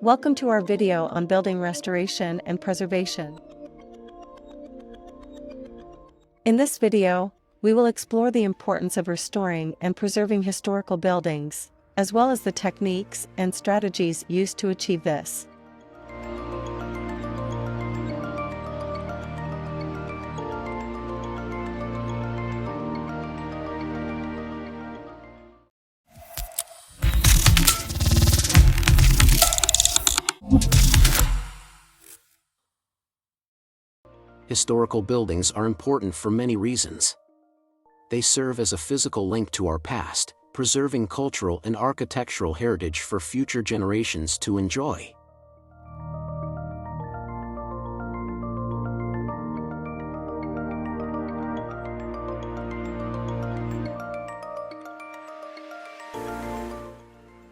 Welcome to our video on building restoration and preservation. In this video, we will explore the importance of restoring and preserving historical buildings, as well as the techniques and strategies used to achieve this. Historical buildings are important for many reasons. They serve as a physical link to our past, preserving cultural and architectural heritage for future generations to enjoy.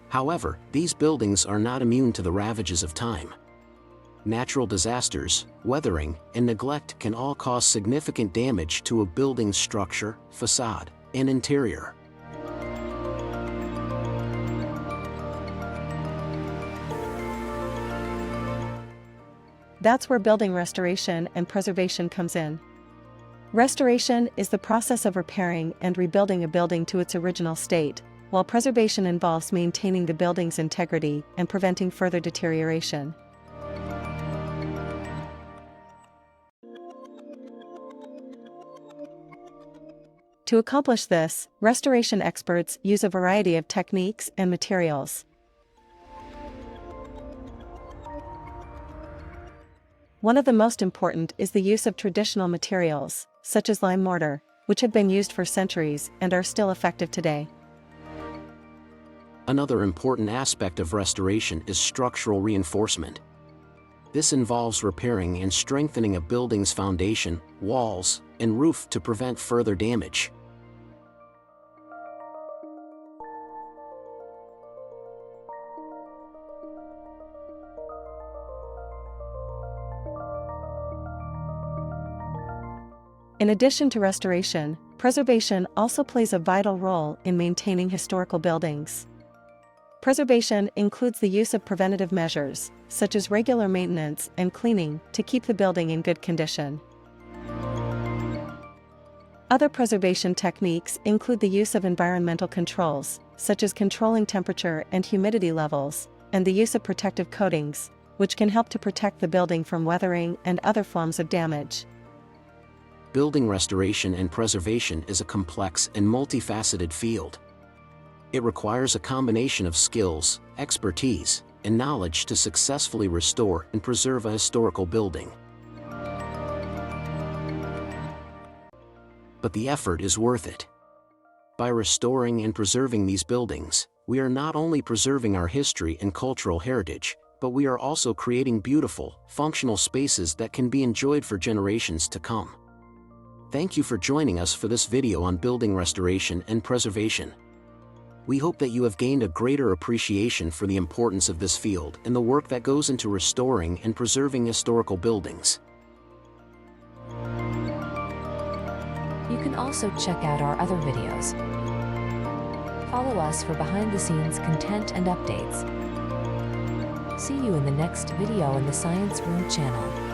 However, these buildings are not immune to the ravages of time. Natural disasters, weathering, and neglect can all cause significant damage to a building's structure, facade, and interior. That's where building restoration and preservation comes in. Restoration is the process of repairing and rebuilding a building to its original state, while preservation involves maintaining the building's integrity and preventing further deterioration. To accomplish this, restoration experts use a variety of techniques and materials. One of the most important is the use of traditional materials, such as lime mortar, which have been used for centuries and are still effective today. Another important aspect of restoration is structural reinforcement. This involves repairing and strengthening a building's foundation, walls, and roof to prevent further damage. In addition to restoration, preservation also plays a vital role in maintaining historical buildings. Preservation includes the use of preventative measures, such as regular maintenance and cleaning, to keep the building in good condition. Other preservation techniques include the use of environmental controls, such as controlling temperature and humidity levels, and the use of protective coatings, which can help to protect the building from weathering and other forms of damage. Building restoration and preservation is a complex and multifaceted field. It requires a combination of skills, expertise, and knowledge to successfully restore and preserve a historical building. But the effort is worth it. By restoring and preserving these buildings, we are not only preserving our history and cultural heritage, but we are also creating beautiful, functional spaces that can be enjoyed for generations to come. Thank you for joining us for this video on building restoration and preservation. We hope that you have gained a greater appreciation for the importance of this field and the work that goes into restoring and preserving historical buildings. You can also check out our other videos. Follow us for behind-the-scenes content and updates. See you in the next video in the Science Room channel.